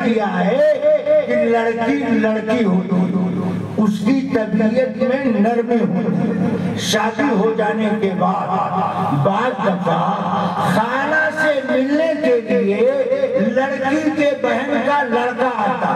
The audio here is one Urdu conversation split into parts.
کیا ہے کہ لڑکی ہو اس کی طبیعت میں نرمی ہوتی، شادی ہو جانے کے بعد دفعہ خالہ سے ملنے کے لیے لڑکی کے بہن کا لڑکا آتا،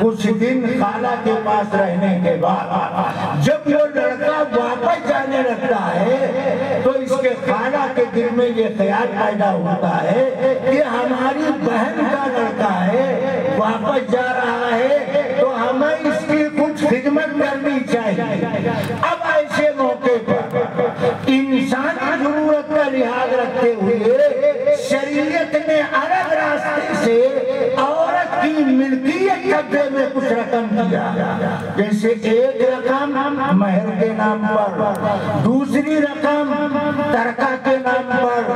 کچھ دن خالہ کے پاس رہنے کے بعد جب وہ لڑکا واپس جانے لگتا ہے تو اس کے خالہ کے دل میں یہ خیال پیدا ہوتا ہے کہ ہماری بہن کا لڑکا ہے، واپس جا رہا ہے تو ہمیں اس کی کچھ خدمت کرنی چاہیے۔ اب ایسے موقع پر انسانی ضرورت کا لحاظ رکھتے ہوئے شریعت نے الگ راستے سے عورت کی ملکیت قبضے میں کچھ رقم دیا، جیسے ایک رقم مہر کے نام پر، دوسری رقم ترکہ کے نام پر،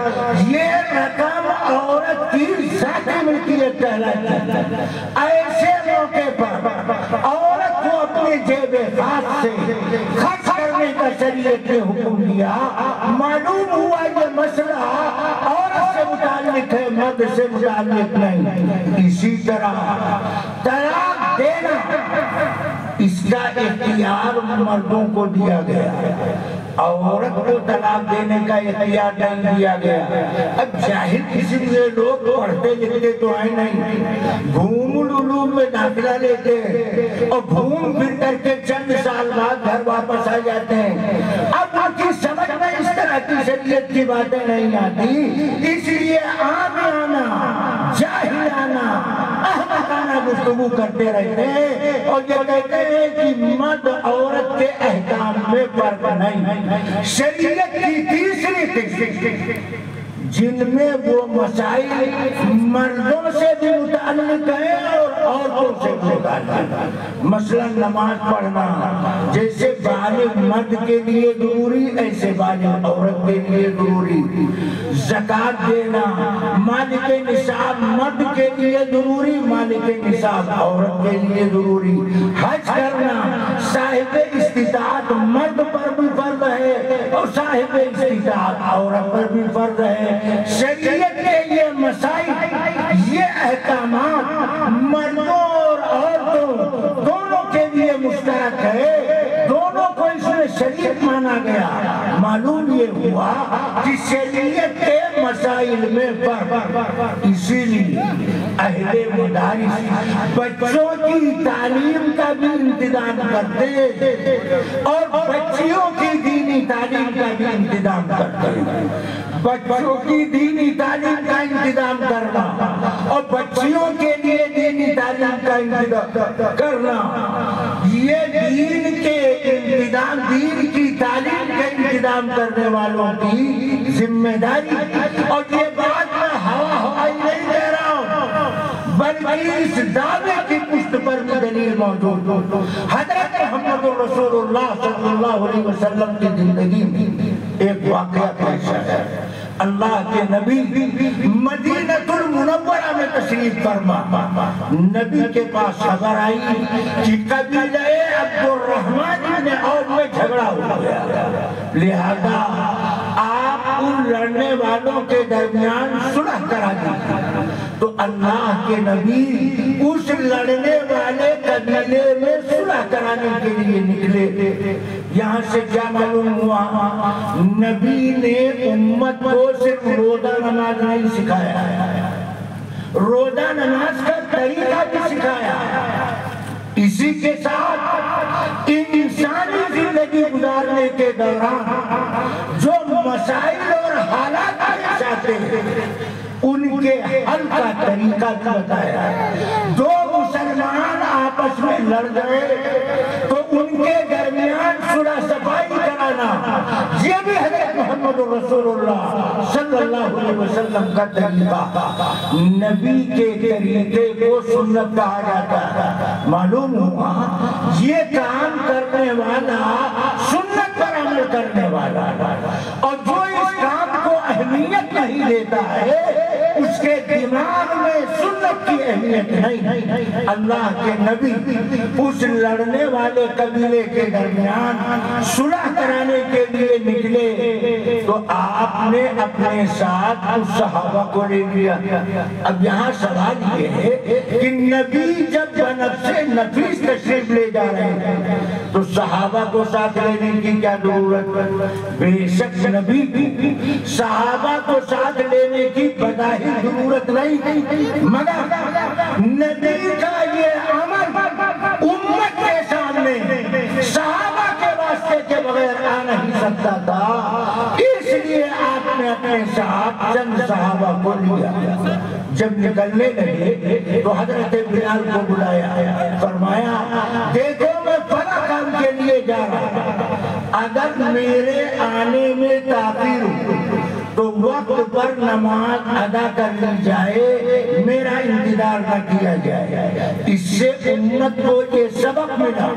یہ رقم عورت کی ذاتی ملکیت کہلاتی ہے۔ ایسے موقع پر عورت کو اپنے جیب خاص سے خرچ کرنے کا شریعت نے حکم دیا۔ معلوم ہوا یہ مسئلہ عورت سے متعلق ہے، مرد سے متعلق نہیں۔ اسی طرح طلاق دینا اس کا اختیار مردوں کو دیا گیا، عورت کو طلاق دینے کا اختیار نہیں دیا گیا۔ اب جاہل قسم کے لوگ پڑھتے لکھتے تو ہیں نہیں، گھوم العلوم میں داخلہ لیتے ہیں اور گھوم پھر کر کے چند سال بعد گھر واپس آ جاتے ہیں۔ اب ان کی سمجھ میں اس طرح کی شریعت کی باتیں نہیں آتی، اس لیے عامیانہ جاہلانہ احمقانہ گفتگو کرتے رہتے ہیں اور یہ کہتے ہیں کہ مرد عورت کے احکام میں فرق نہیں۔ شریعت کی تیسری قسم جن میں وہ مسائل مردوں سے بھی متعلق ہیں اور عورتوں سے متعلق، مثلا نماز پڑھنا جیسے بالغ مرد کے لیے ضروری ایسے بالغ عورت کے لیے ضروری، زکوٰۃ دینا مالک نصاب مرد کے لیے ضروری، مالک نصاب عورت کے لیے ضروری، حج کرنا صاحب استطاعت مرد پر بھی فرض ہے اور صاحب استطاعت عورت پر بھی فرض ہے۔ شریعت کے یہ مسائل یہ احکامات مردوں اور عورتوں دونوں کے لیے مشترک ہے، دونوں کو اس میں شریعت مانا گیا۔ معلوم یہ ہوا کہ شریعت کے مسائل میں فرق، اسی لیے اہل مدارس بچوں کی تعلیم کا بھی انتظام کرتے اور بچیوں کی دینی تعلیم کا بھی انتظام کرتے۔ بچوں کی دینی تعلیم کا انتظام کرنا اور بچیوں کے لیے دینی تعلیم کا انتظام کرنا، یہ دین کے انتظام، دین کی تعلیم کا انتظام کرنے والوں کی ذمہ داری۔ اور یہ بات میں ہوائی نہیں کہہ رہا ہوں، بلکہ اس دعوے کی پشت پر بھی دلیل موجود۔ حضرت محمد رسول اللہ صلی اللہ علیہ وسلم کی زندگی میں ایک واقعہ پیش ہے۔ اللہ کے نبی مدینہ المنورہ میں تشریف فرما، نبی کے پاس خبر آئی کہ قبیلہ عبد الرحمن بن عوف میں جھگڑا ہو گیا، لہذا آپ ان لڑنے والوں کے درمیان صلح کرا دیجیے۔ تو اللہ کے نبی اس لڑنے والے قبیلے میں صلح کرانے کے لیے نکلے۔ یہاں سے کیا معلوم ہوا؟ نبی نے امت کو صرف روزہ نماز نہیں سکھایا، روزہ نماز کا طریقہ بھی سکھایا، اسی کے ساتھ انسانی زندگی گزارنے کے دوران جو مسائل اور حالات پیش آتے ہیں ان کے حل کا طریقہ بھی بتایا۔ دو مسلمان آپس میں لڑ گئے تو ان کے درمیان صلح صفائی کرانا، یہ بھی حضرت محمد رسول اللہ صلی اللہ علیہ وسلم کا طریقہ۔ نبی کے طریقے کو سنت کہا جاتا ہے۔ معلوم ہوا یہ کام کرنے والا سنت پر عمل کرنے والا، اور جو اس کام کو اہمیت نہیں دیتا ہے اس کے دماغ میں سنت کی اہمیت نہیں۔ اللہ کے نبی اس لڑنے والے قبیلے کے درمیان صلح کرانے کے لیے نکلے تو آپ نے اپنے ساتھ اس صحابہ کو لے لیا۔ اب یہاں سوال یہ ہے کہ نبی جب بنفس نفیس تشریف لے جا رہے ہیں تو صحابہ کو ساتھ لینے کی کیا ضرورت؟ بے شک نبی کی صحابہ کو ساتھ لینے کی بظاہر ضرورت نہیں، مگر نبی کا یہ عمل امت کے سامنے صحابہ کے واسطے کے بغیر آ نہیں سکتا تھا، اس لیے آپ نے اپنے ساتھ چند صحابہ کو لیا۔ جب نکلنے لگے تو حضرت بلال کو بلایا، فرمایا دیکھو میں فلاں کام کے لیے جا رہا ہوں، اگر میرے آنے میں تاخیر ہو تو وقت پر نماز ادا کر لی جائے، میرا انتظار نہ کیا جائے۔ اس سے امت کو یہ سبق ملا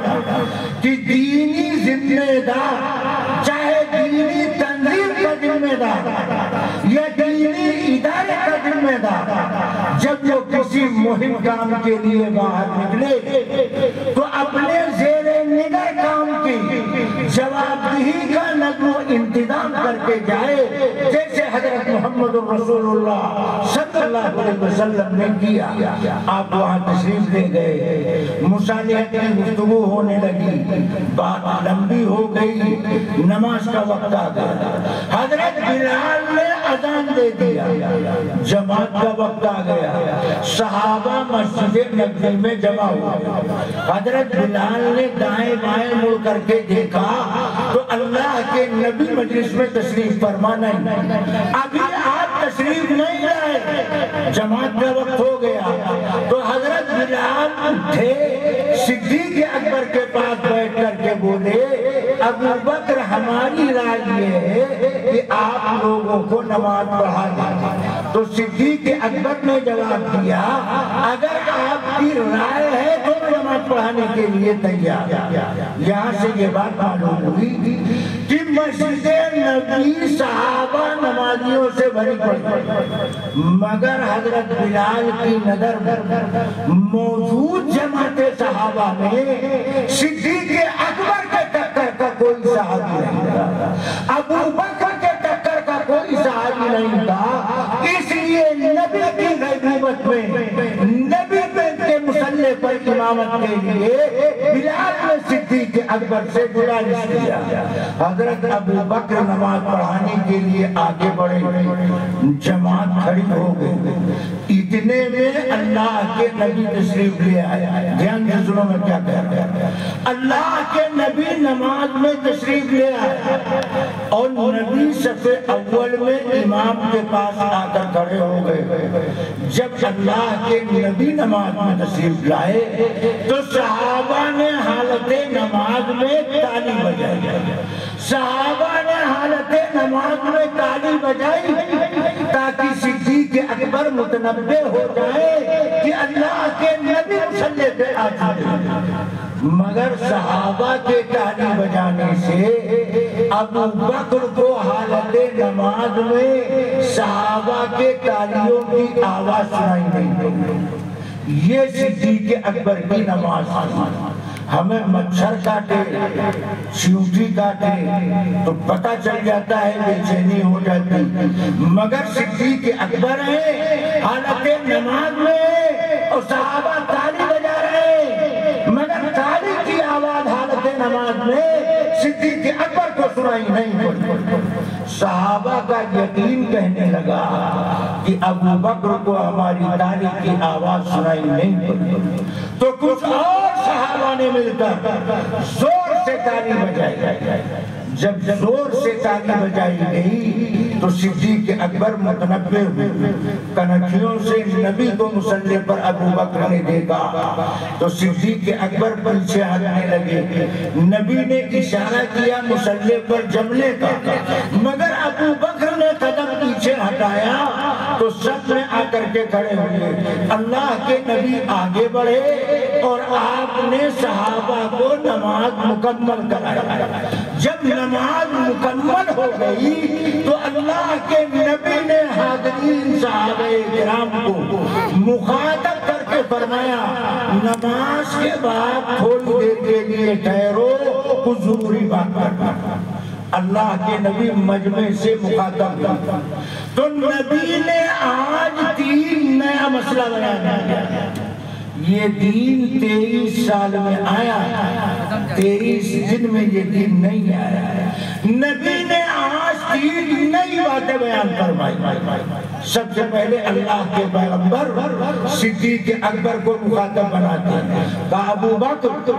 کہ دینی ذمہ دار، چاہے دینی تنظیم کا ذمہ دار یا دینی ادارے کا ذمہ دار، جب وہ کسی مہم کام کے لیے باہر نکلے تو اپنے زیر نگر کام کی جوابدہی کا نظم و انتظام کر کے جائے، جیسے حضرت محمد رسول اللہ صلی اللہ علیہ وسلم نے کیا۔ آپ وہاں تشریف لے گئے، مصالحت کی گفتگو ہونے لگی، بات لمبی ہو گئی، نماز کا وقت آ گیا، حضرت بلال نے اذان دے دیا، جماعت کا وقت آ گیا، صحابہ مسجد نبوی میں جمع ہوا، حضرت بلال نے دائیں بائیں مڑ کر کے دیکھا تو اللہ کے نبی مجلس میں تشریف فرما نہیں، ابھی آپ تشریف نہیں لائے، جماعت کا وقت ہو گیا، تو حضرت بلال اٹھے، صدیق اکبر کے پاس بیٹھ کر کے بولے ابو بکر ہماری رائے یہ ہے کہ آپ لوگوں کو نماز پڑھا دیں، تو صدیق اکبر نے جواب دیا اگر آپ کی رائے ہے تو نماز پڑھانے کے لیے تیار۔ یہاں سے یہ بات معلوم ہوئی کہ مسجد نبی صحابہ نمازیوں سے بھری پڑی، مگر حضرت بلال کی نظر موجود جماعت صحابہ میں صدیق اکبر کے ٹکر کا کوئی صحابی نہیں تھا، ابو بکر کے ٹکر کا کوئی صحابی نہیں تھا، اس لیے نبی کی غیبت میں نبی کے مصلی پر امامت کے لیے بلال نے صدیق اکبر سے گزارش کیا۔ حضرت ابو بکر نماز پڑھانے کے لیے آگے بڑھے، جماعت کھڑی ہو گئی، اتنے میں اللہ کے نبی تشریف لے آئے۔ دھیان سے سنو میں کیا کہہ رہا ہوں، اللہ کے نبی نماز میں تشریف لے آئے اور نبی صف اول میں امام کے پاس آ کر کھڑے ہو گئے۔ جب اللہ کے نبی نماز میں تشریف لائے تو صحابہ نے حالت نماز میں تالی بجائی، صحابہ نے حالت نماز میں تالی بجائی تاکہ صدیق اکبر متنبہ ہو جائے کہ اللہ کے نبی مصلی پہ آ جائے، مگر صحابہ کے تالی بجانے سے ابو بکر کو حالت نماز میں صحابہ کے تالیوں کی آواز سنائی نہیں دی۔ یہ صدیق اکبر کی نماز تھی۔ ہمیں مچھر کاٹے، چیونٹی کاٹے تو پتہ چل جاتا ہے، بے چینی ہو جاتی، مگر صدیق اکبر ہے حالت نماز میں اور صحابہ تالی بجا رہے، مگر تالی کی آواز حالت نماز میں صدیق اکبر کو سنائی نہیں۔ صحابہ کا یقین کہنے لگا کہ ابو بکر کو ہماری تالی کی آواز سنائی نہیں پڑی، تو کچھ اور صحابہ نے مل کر زور سے تالی بجائی۔ جب زور سے تالی بجائی گئی تو صدیق اکبر متنبہ ہوئے، کنکھیوں سے نبی کو مصلی پر ابو بکر نے دیکھا تو صدیق اکبر پیچھے ہٹنے لگے، نبی نے اشارہ کیا مصلی پر جمنے کا، مگر ابو بکر نے قدم پیچھے ہٹایا تو سب نے آ کر کے کھڑے ہوئے۔ اللہ کے نبی آگے بڑھے اور آپ نے صحابہ کو نماز مکمل کرایا۔ جب نماز مکمل ہو گئی تو اللہ کے نبی نے حاضرین صحابہ کرام کو مخاطب کر کے فرمایا نماز کے بعد تھوڑی دیر کے لیے ٹھہرو، کچھ ضروری بات کرنا۔ اللہ کے نبی مجمع سے مخاطب ہوئے تو نبی نے آج 3 نیا مسئلہ بیان کیا۔ یہ دین 23 سال میں آیا، 23 دن میں یہ دین نہیں آیا۔ نبی نے آج 3 نئی باتیں بیان فرمائی۔ سب سے پہلے اللہ کے پیغمبر صدیق اکبر کو مخاطب بناتے ہیں، کہا ابو بکر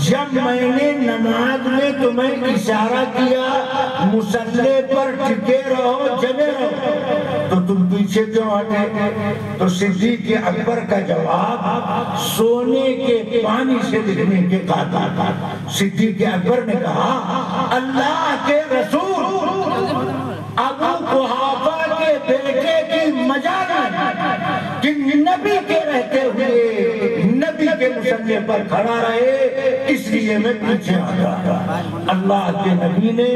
جب میں نے نماز میں تمہیں اشارہ کیا مصلی پر ٹکے رہو جمے رہو تو تم پیچھے کیوں ہٹے؟ تو صدیق اکبر کا جواب سونے کے پانی سے لکھنے کے کہا۔ صدیق اکبر نے کہا اللہ کے رسول ابو قحافہ کے بیٹے کی مجال کہ نبی کے رہتے ہوئے نبی کے مصلی پر کھڑا رہے، اس لیے میں پیچھے ہٹا۔ اللہ کے نبی نے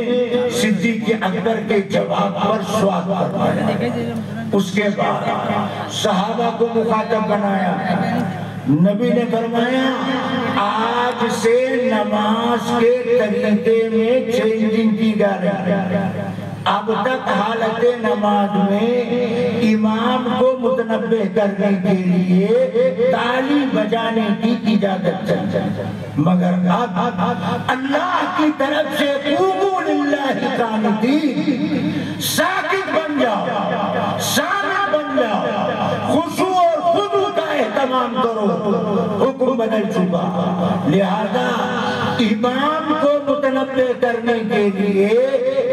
صدیق اکبر کے جواب پر سوال فرمایا۔ اس کے بعد صحابہ کو مخاطب بنایا۔ نبی نے فرمایا آج سے نماز کے طریقے میں چینجنگ کی جا رہی ہے۔ اب تک حالت نماز میں امام کو متنبہ کرنے کے لیے تالی بجانے کی اجازت چل، مگر اب اللہ کی طرف سے قوموا للہ قانتین، ساکت بن جاؤ، سامع بن جاؤ، خشوع اور خضوع کا اہتمام کرو، حکم بدل چکا۔ لہذا امام کو متنبہ کرنے کے لیے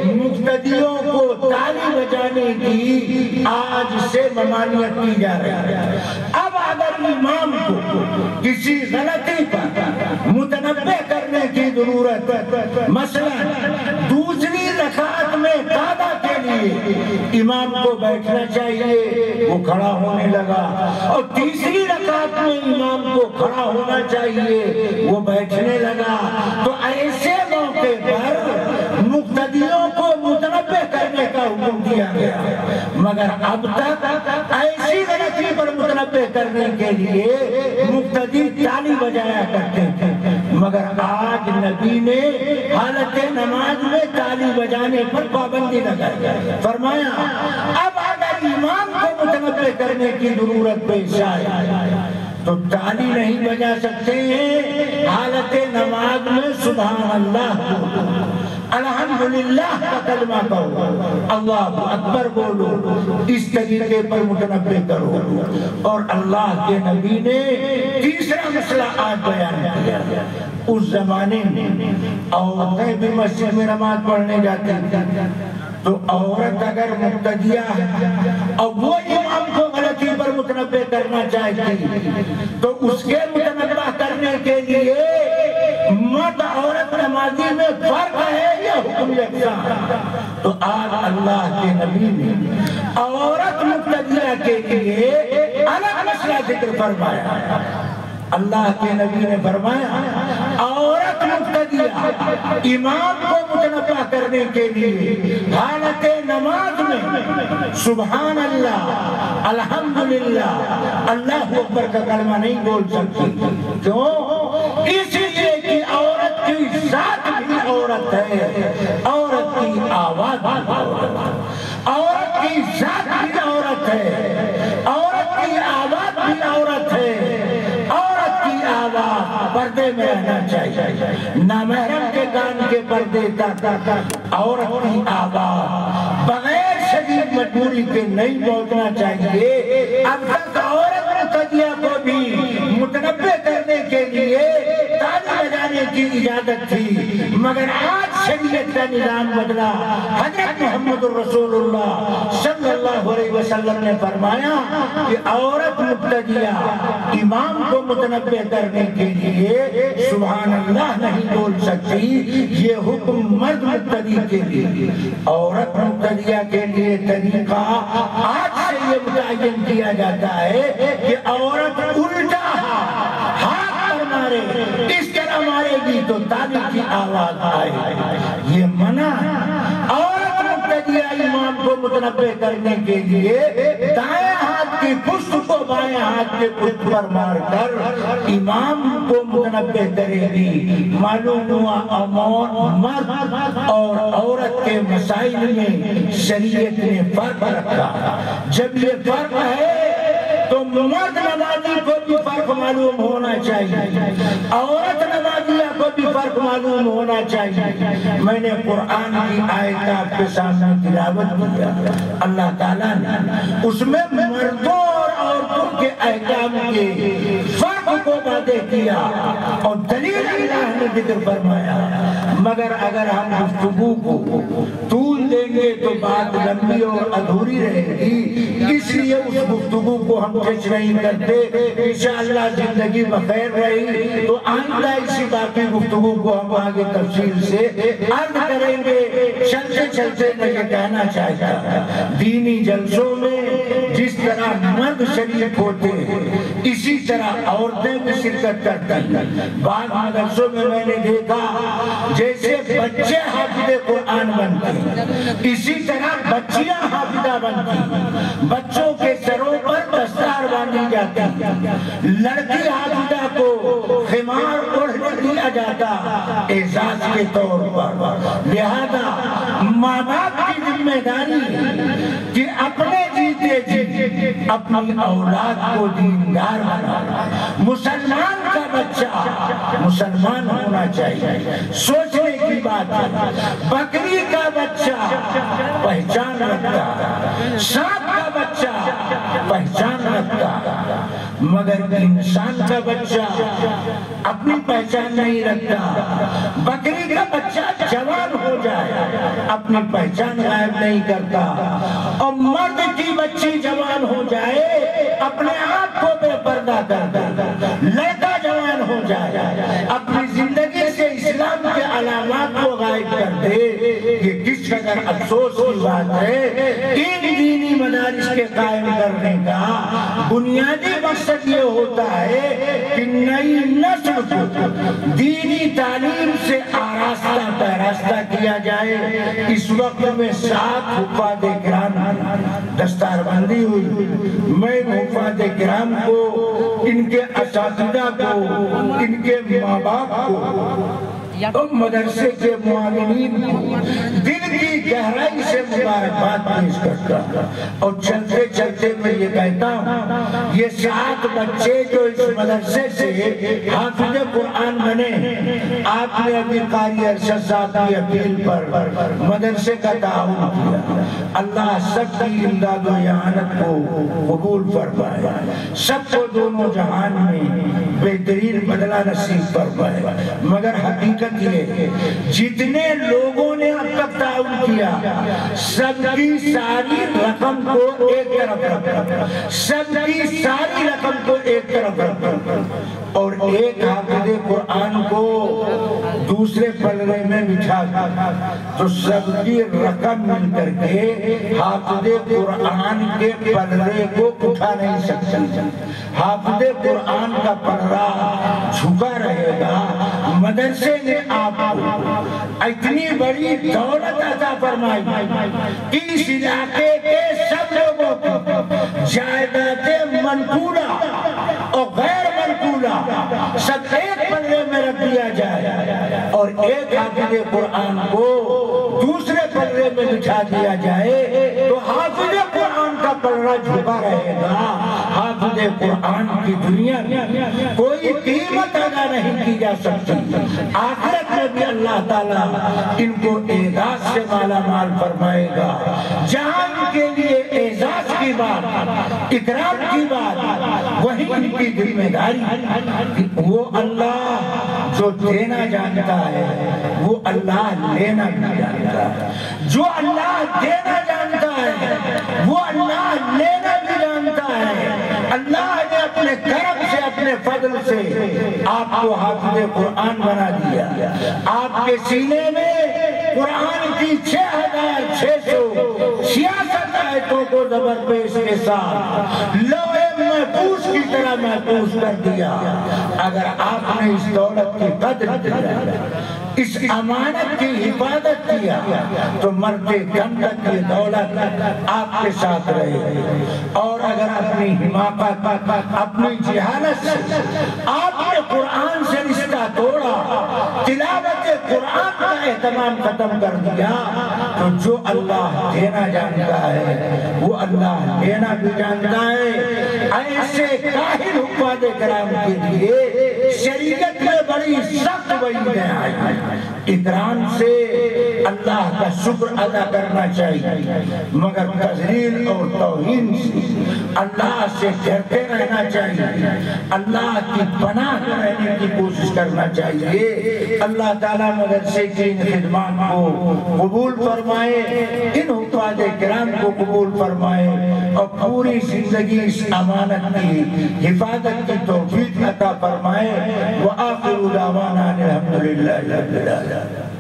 مقتدیوں کو تالی بجانے کی آج سے ممانعت کی جا رہی ہے۔ اب اگر امام کو کسی غلطی پر متنبہ کرنے کی ضرورت، مثلا دوسری رکعت میں قعدہ کے لیے امام کو بیٹھنا چاہیے، وہ کھڑا ہونے لگا، اور تیسری رکعت میں امام کو کھڑا ہونا چاہیے، وہ بیٹھنے لگا، تو ایسے موقع پر مقتدیوں کو متنبہ کرنے کا حکم دیا گیا، مگر اب تک ایسی غلطی پر متنبہ کرنے کے لیے مقتدی تالی بجایا کرتے تھے، مگر آج نبی نے حالت نماز میں تالی بجانے پر پابندی لگائی۔ فرمایا اب اگر امام کو متنبہ کرنے کی ضرورت پیش آئے تو تالی نہیں بجا سکتے ہیں، حالت نماز میں سبحان اللہ کو، الحمدللہ کا کلمہ کہو، اللہ اکبر بولو، اس طریقے پر متنبہ کرو۔ اور اللہ کے نبی نے تیسرا مسئلہ آج بیان کیا۔ اس زمانے میں عورتیں بھی مسجد میں نماز پڑھنے جاتی تھیں، تو عورت اگر مقتدیہ ہے اور وہ امام کو غلطی پر متنبہ کرنا چاہتی تو اس کے متنبہ کرنے کے لیے مرد عورت نمازی میں فرق ہے یا حکم یکساں؟ تو آج اللہ کے نبی نے عورت مقتدیہ کے لیے الگ مسئلہ ذکر فرمایا۔ اللہ کے نبی نے فرمایا عورت مقتدیہ امام کو متنبہ کرنے کے لیے حالت نماز میں سبحان اللہ، الحمدللہ، اللہ اکبر کا کلمہ نہیں بول سکتی۔ کیوں؟ اس لیے کہ عورت کی ذات بھی عورت ہے، عورت کی آواز بھی عورت ہے، عورت کی ذات بھی عورت ہے، عورت کی آواز بھی عورت ہے۔ پردے میں رہنا چاہیے، نامحرم کے کان کے پردے تک عورت کی آواز بغیر شدید مجبوری کے نہیں پہنچنا چاہیے۔ اب تک عورت مقتدیہ کو بھی متنبہ کرنے کے لیے تالی بجانے کی اجازت تھی، مگر آج شریعت کا نظام بدلا۔ حضرت محمد رسول اللہ صلی اللہ علیہ وسلم نے فرمایا کہ عورت مقتدیہ امام کو متنبہ کرنے کے لیے سبحان اللہ نہیں بول سکتی، یہ حکم مرد مقتدی کے لیے۔ عورت مقتدیہ کے لیے طریقہ آج سے یہ متعین کیا جاتا ہے کہ عورت الٹا ہاتھ پر مارے، اس طرح مارے گی تو تالی کی آواز آئے، یہ منع۔ عورت مقتدی دیا امام کو متنبع کرنے کے لیے، دائیں ہاتھ کی پشت کو بائیں ہاتھ کے پشت پر مار کر امام کو متنبع کرے گی۔ معلوم ہوا مرد اور عورت کے مسائل میں شریعت نے فرق رکھا۔ جب یہ فرق ہے تو مرد نمازی کو بھی فرق معلوم ہونا چاہیے، عورت نمازیہ کو بھی فرق معلوم ہونا چاہیے۔ میں نے قرآن کی آیت آپ کے سامنے تلاوت کیا، اللہ تعالیٰ نے اس میں مردوں اور عورتوں کے احکام کے فرق کو واضح کیا اور دلیل اللہ نے ذکر فرمایا۔ مگر اگر ہم گفتگو کو طول دیں گے تو بات لمبی اور ادھوری رہے گی، اس لیے اس گفتگو کو ہم کچھ نہیں کرتے۔ انشاءاللہ زندگی بخیر رہی تو آئندہ اسی باقی گفتگو کو ہم آگے تفصیل سے عرض کریں گے۔ چلتے چلتے میں یہ کہنا چاہتا ہوں، دینی جلسوں میں جس طرح مرد شریک ہوتے ہیں اسی طرح عورتیں بھی شرکت کرتی ہیں۔ بعض مدرسوں میں میں نے دیکھا جیسے بچے حافظ قرآن بنتے ہیں اسی طرح بچیاں حافظہ بنتی ہیں۔ بچوں کے سروں پر دستار باندھی جاتی ہے، لڑکی حافظہ کو خمار اوڑھ دیا جاتا اعزاز کے طور پر۔ لہذا ماں باپ کی ذمہ داری کہ اپنے جیتے جی اپنی اولاد کو دیندار بنانا۔ مسلمان کا بچہ مسلمان ہونا چاہیے، سوچنے کی بات ہے۔ بکری کا بچہ پہچان رکھتا، سانپ کا بچہ پہچان رکھتا، مگر انسان کا بچہ اپنی پہچان نہیں رکھتا۔ بکری کا بچہ جوان ہو جائے اپنی پہچان غائب نہیں کرتا، اور مرد کی بچی جوان ہو جائے اپنے آپ کو بے پردہ کرتا۔ لڑکا جوان ہو جائے اپنی زندگی سے اسلام کے علامات کو غائب کر دے۔ یہ کس قدر افسوس کی بات ہے۔ ان دینی مدارس کے قائم کرنے کا بنیادی مقصد یہ ہوتا ہے کہ نئی نسل کو دینی تعلیم سے آراستہ پیراستہ کیا جائے۔ اس وقت میں 7 حفاظ کرام دستار بندی ہوئی، میں حفاظ کرام کو، ان کے اساتذہ کو، ان کے ماں باپ کو اور مدرسے کے معاونین کو دل کی گہرائی سے مبارکباد پیش کرتا ہوں۔ اور چلتے چلتے میں یہ کہتا ہوں، یہ 7 بچے جو اس مدرسے سے حافظ قرآن بنے، آپ نے ابھی قاری ارشد صاحب کی اپیل پر مدرسے کا تعاون کیا۔ اللہ سب کی امداد و اعانت کو قبول فرمائے، سب کو دونوں جہان میں بہترین بدلہ نصیب فرمائے۔ مگر حقیقت یہ جتنے لوگوں نے اب تک تعاون کیا سب کی ساری رقم کو ایک طرف رکھا، سب کی ساری رقم کو ایک طرف رکھا، اور ایک حافظ قرآن کو دوسرے پلڑے میں بچھا دیا، تو سب کی رقم مل کر کے حافظ قرآن کے پلڑے کو اٹھا نہیں سکتی۔ حافظ قرآن کا پلڑا جھکا رہے گا۔ مدرسے نے آپ کو اتنی بڑی دولت عطا فرمائی، اس علاقے کے سب لوگوں کو جائیداد منقولہ اور غیر منقولہ سب ایک پلڑے میں رکھ دیا جائے، اور ایک حافظ قرآن کو دوسرے پلڑے میں بچھا دیا جائے، تو حافظ قرآن کا پلڑا جھکا رہے گا۔ حافظ قرآن کی دنیا میں کوئی قیمت ادا نہیں کی جا سکتی، آخرت میں بھی اللہ تعالیٰ ان کو اعزاز سے مالا مال فرمائے گا۔ جہاں ان کے لیے اعزاز کی بات، اکرام کی بات، وہی ان کی ذمہ داری۔ وہ اللہ جو دینا جانتا ہے وہ اللہ لینا بھی جانتا ہے، جو اللہ دینا جانتا ہے وہ اللہ لینا بھی جانتا ہے۔ اللہ نے اپنے کرم سے، اپنے فضل سے آپ کو حافظ قرآن بنا دیا۔ آپ کے سینے میں قرآن کی 6666 آیتوں کو زبر پیش کے ساتھ لوہے محفوظ کی طرح محفوظ کر دیا۔ اگر آپ نے اس دولت کی قدر کیا، اس امانت کی حفاظت کیا، تو مرتے دم تک یہ دولت آپ کے ساتھ رہے گی۔ اور اگر اپنی حماقت، اپنی جہالت سے آپ نے قرآن سے رشتہ توڑا، تلاوت قرآن کا اہتمام ختم کر دیا، تو جو اللہ دینا جانتا ہے وہ اللہ لینا بھی جانتا ہے۔ ایسے کاہل حفاظ کرام کے لیے شریعت میں بڑی سخت وعیدیں آئی۔ اکرام سے اللہ کا شکر ادا کرنا چاہیے، مگر تذلیل اور توہین سے اللہ سے ڈرتے رہنا چاہیے، اللہ کی پناہ رہنے کی کوشش کرنا چاہیے۔ اللہ تعالیٰ مدرسے کی ان خدمات کو قبول فرمائے، ان حفاظ کرام کو قبول فرمائے، اور پوری زندگی اس امانت کی حفاظت کی توفیق عطا فرمائے۔ وآخر دعوانا الحمدللہ رب العالمین۔